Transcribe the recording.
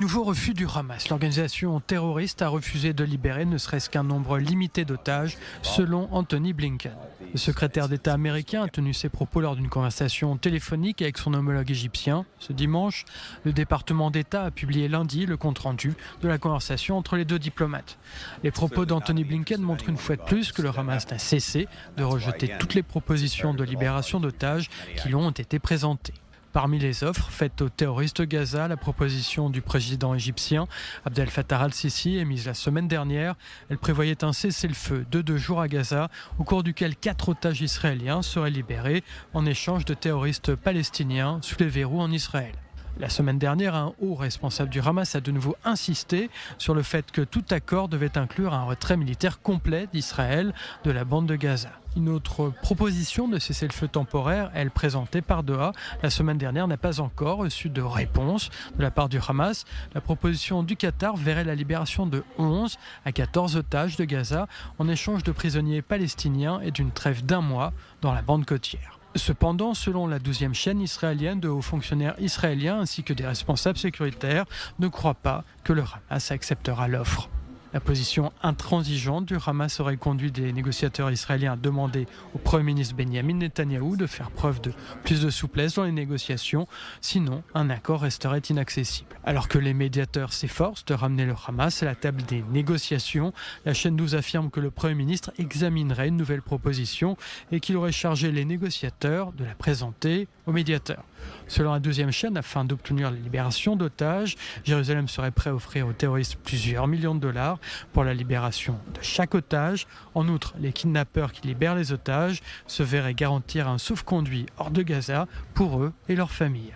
Nouveau refus du Hamas. L'organisation terroriste a refusé de libérer ne serait-ce qu'un nombre limité d'otages, selon Anthony Blinken. Le secrétaire d'État américain a tenu ses propos lors d'une conversation téléphonique avec son homologue égyptien. Ce dimanche, le département d'État a publié lundi le compte-rendu de la conversation entre les deux diplomates. Les propos d'Anthony Blinken montrent une fois de plus que le Hamas n'a cessé de rejeter toutes les propositions de libération d'otages qui lui ont été présentées. Parmi les offres faites aux terroristes de Gaza, la proposition du président égyptien Abdel Fattah al-Sisi, émise la semaine dernière, elle prévoyait un cessez-le-feu de 2 jours à Gaza, au cours duquel 4 otages israéliens seraient libérés en échange de terroristes palestiniens sous les verrous en Israël. La semaine dernière, un haut responsable du Hamas a de nouveau insisté sur le fait que tout accord devait inclure un retrait militaire complet d'Israël de la bande de Gaza. Une autre proposition de cessez-le-feu temporaire, elle présentée par Doha la semaine dernière, n'a pas encore reçu de réponse de la part du Hamas. La proposition du Qatar verrait la libération de 11 à 14 otages de Gaza en échange de prisonniers palestiniens et d'une trêve d'1 mois dans la bande côtière. Cependant, selon la 12e chaîne israélienne, de hauts fonctionnaires israéliens ainsi que des responsables sécuritaires ne croient pas que le Hamas acceptera l'offre. La position intransigeante du Hamas aurait conduit des négociateurs israéliens à demander au Premier ministre Benjamin Netanyahou de faire preuve de plus de souplesse dans les négociations, sinon un accord resterait inaccessible. Alors que les médiateurs s'efforcent de ramener le Hamas à la table des négociations, la chaîne 12 affirme que le Premier ministre examinerait une nouvelle proposition et qu'il aurait chargé les négociateurs de la présenter aux médiateurs. Selon la 12e chaîne, afin d'obtenir la libération d'otages, Jérusalem serait prêt à offrir aux terroristes plusieurs millions de dollars pour la libération de chaque otage. En outre, les kidnappeurs qui libèrent les otages se verraient garantir un sauf-conduit hors de Gaza pour eux et leurs familles.